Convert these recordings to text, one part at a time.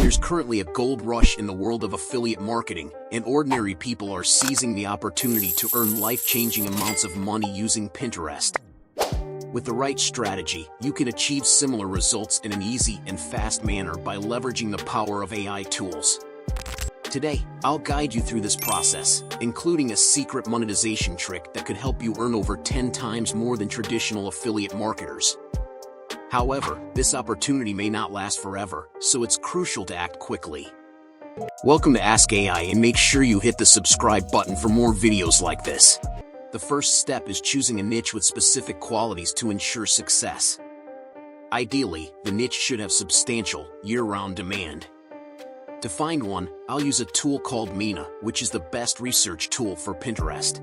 There's currently a gold rush in the world of affiliate marketing, and ordinary people are seizing the opportunity to earn life-changing amounts of money using Pinterest. With the right strategy, you can achieve similar results in an easy and fast manner by leveraging the power of AI tools. Today, I'll guide you through this process, including a secret monetization trick that could help you earn over 10 times more than traditional affiliate marketers. However, this opportunity may not last forever, so it's crucial to act quickly. Welcome to Ask AI, and make sure you hit the subscribe button for more videos like this. The first step is choosing a niche with specific qualities to ensure success. Ideally, the niche should have substantial, year-round demand. To find one, I'll use a tool called Mina, which is the best research tool for Pinterest.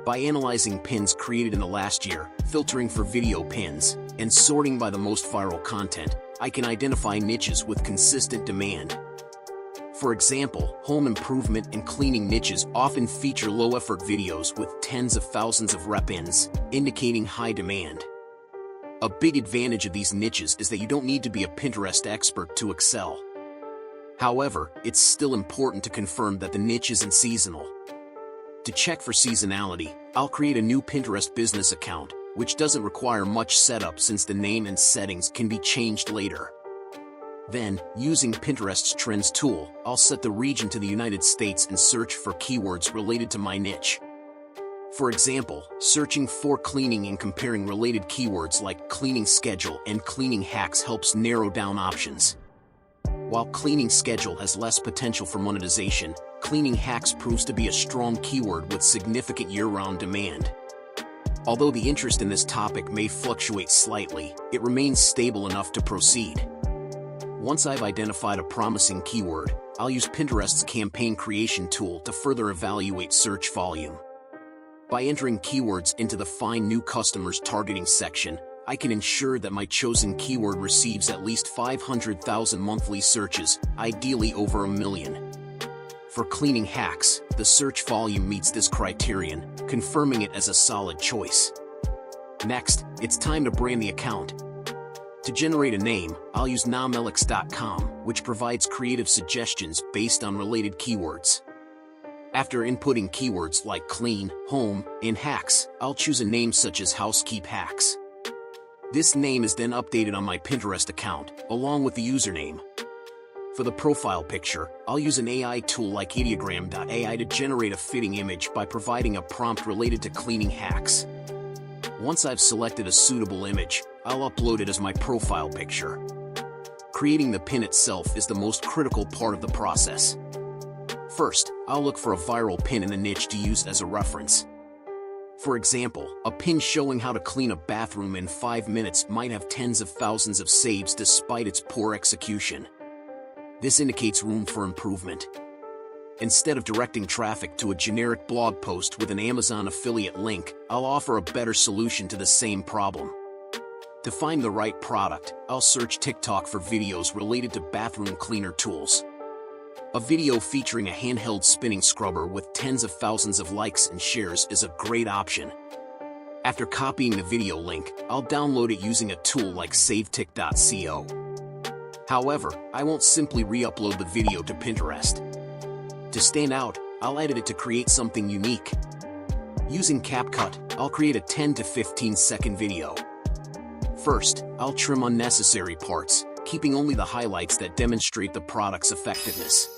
By analyzing pins created in the last year, filtering for video pins, and sorting by the most viral content, I can identify niches with consistent demand. For example, home improvement and cleaning niches often feature low-effort videos with tens of thousands of rep-ins, indicating high demand. A big advantage of these niches is that you don't need to be a Pinterest expert to excel. However, it's still important to confirm that the niche isn't seasonal. To check for seasonality, I'll create a new Pinterest business account, which doesn't require much setup since the name and settings can be changed later. Then, using Pinterest's Trends tool, I'll set the region to the United States and search for keywords related to my niche. For example, searching for cleaning and comparing related keywords like cleaning schedule and cleaning hacks helps narrow down options. While cleaning schedule has less potential for monetization, cleaning hacks proves to be a strong keyword with significant year-round demand. Although the interest in this topic may fluctuate slightly, it remains stable enough to proceed. Once I've identified a promising keyword, I'll use Pinterest's campaign creation tool to further evaluate search volume. By entering keywords into the Find New Customers targeting section, I can ensure that my chosen keyword receives at least 500,000 monthly searches, ideally over 1 million. For cleaning hacks, the search volume meets this criterion, confirming it as a solid choice. Next, it's time to brand the account. To generate a name, I'll use nomelix.com, which provides creative suggestions based on related keywords. After inputting keywords like clean, home, and hacks, I'll choose a name such as Housekeep Hacks. This name is then updated on my Pinterest account, along with the username. For the profile picture, I'll use an AI tool like ideogram.ai to generate a fitting image by providing a prompt related to cleaning hacks. Once I've selected a suitable image, I'll upload it as my profile picture. Creating the pin itself is the most critical part of the process. First, I'll look for a viral pin in the niche to use as a reference. For example, a pin showing how to clean a bathroom in 5 minutes might have tens of thousands of saves despite its poor execution. This indicates room for improvement. Instead of directing traffic to a generic blog post with an Amazon affiliate link, I'll offer a better solution to the same problem. To find the right product, I'll search TikTok for videos related to bathroom cleaner tools. A video featuring a handheld spinning scrubber with tens of thousands of likes and shares is a great option. After copying the video link, I'll download it using a tool like savetik.co. However, I won't simply re-upload the video to Pinterest. To stand out, I'll edit it to create something unique. Using CapCut, I'll create a 10 to 15 second video. First, I'll trim unnecessary parts, keeping only the highlights that demonstrate the product's effectiveness.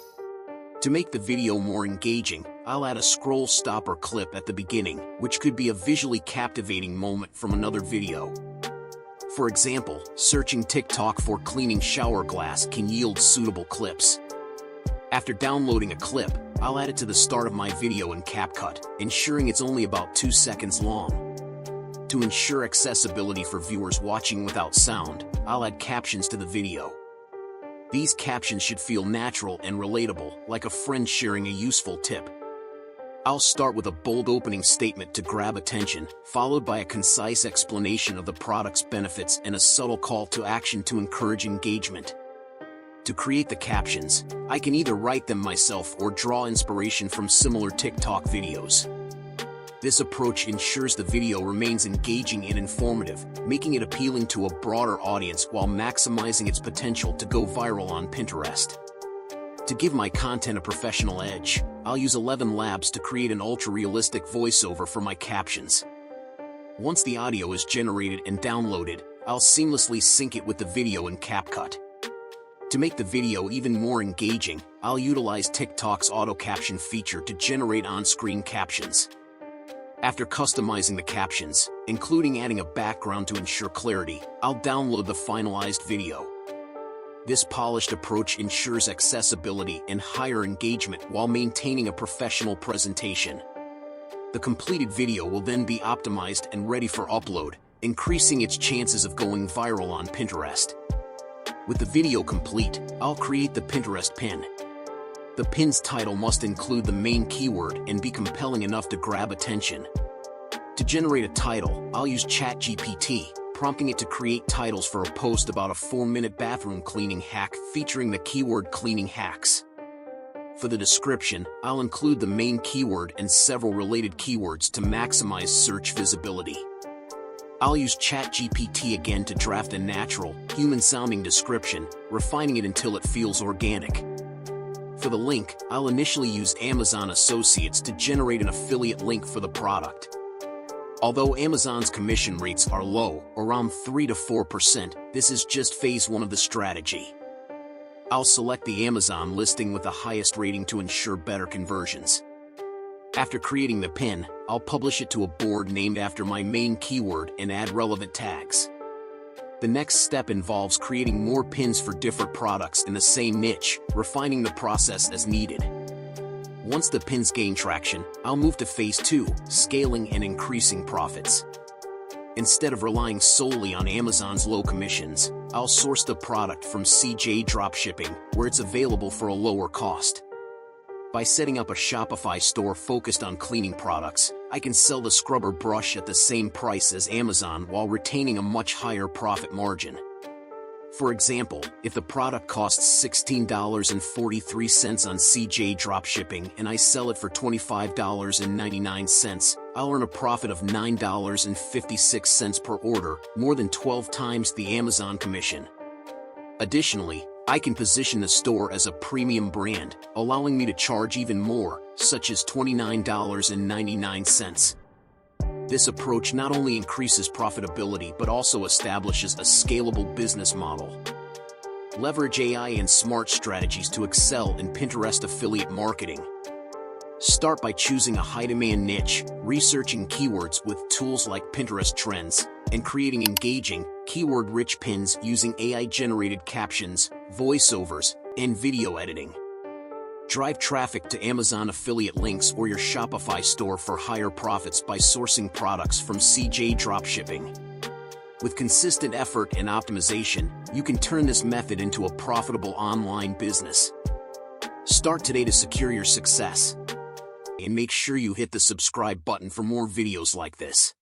To make the video more engaging, I'll add a scroll stopper clip at the beginning, which could be a visually captivating moment from another video. For example, searching TikTok for cleaning shower glass can yield suitable clips. After downloading a clip, I'll add it to the start of my video in CapCut, ensuring it's only about 2 seconds long. To ensure accessibility for viewers watching without sound, I'll add captions to the video. These captions should feel natural and relatable, like a friend sharing a useful tip. I'll start with a bold opening statement to grab attention, followed by a concise explanation of the product's benefits and a subtle call to action to encourage engagement. To create the captions, I can either write them myself or draw inspiration from similar TikTok videos. This approach ensures the video remains engaging and informative, making it appealing to a broader audience while maximizing its potential to go viral on Pinterest. To give my content a professional edge, I'll use 11 Labs to create an ultra-realistic voiceover for my captions. Once the audio is generated and downloaded, I'll seamlessly sync it with the video in CapCut. To make the video even more engaging, I'll utilize TikTok's auto caption feature to generate on-screen captions. After customizing the captions, including adding a background to ensure clarity, I'll download the finalized video. This polished approach ensures accessibility and higher engagement while maintaining a professional presentation. The completed video will then be optimized and ready for upload, increasing its chances of going viral on Pinterest. With the video complete, I'll create the Pinterest pin. The pin's title must include the main keyword and be compelling enough to grab attention. To generate a title, I'll use ChatGPT, prompting it to create titles for a post about a 4-minute bathroom cleaning hack featuring the keyword cleaning hacks. For the description, I'll include the main keyword and several related keywords to maximize search visibility. I'll use ChatGPT again to draft a natural, human-sounding description, refining it until it feels organic. For the link, I'll initially use Amazon Associates to generate an affiliate link for the product. Although Amazon's commission rates are low, around 3 to 4%, this is just phase 1 of the strategy. I'll select the Amazon listing with the highest rating to ensure better conversions. After creating the pin, I'll publish it to a board named after my main keyword and add relevant tags. The next step involves creating more pins for different products in the same niche, refining the process as needed. Once the pins gain traction, I'll move to phase 2, scaling and increasing profits. Instead of relying solely on Amazon's low commissions, I'll source the product from CJ Dropshipping, where it's available for a lower cost. By setting up a Shopify store focused on cleaning products, I can sell the scrubber brush at the same price as Amazon while retaining a much higher profit margin. For example, if the product costs $16.43 on CJ Dropshipping and I sell it for $25.99, I'll earn a profit of $9.56 per order, more than 12 times the Amazon commission. Additionally, I can position the store as a premium brand, allowing me to charge even more, such as $29.99. This approach not only increases profitability but also establishes a scalable business model. Leverage AI and smart strategies to excel in Pinterest affiliate marketing. Start by choosing a high-demand niche, researching keywords with tools like Pinterest Trends, and creating engaging, keyword-rich pins using AI-generated captions, voiceovers, and video editing. Drive traffic to Amazon affiliate links or your Shopify store for higher profits by sourcing products from CJ Dropshipping. With consistent effort and optimization, you can turn this method into a profitable online business. Start today to secure your success. And make sure you hit the subscribe button for more videos like this.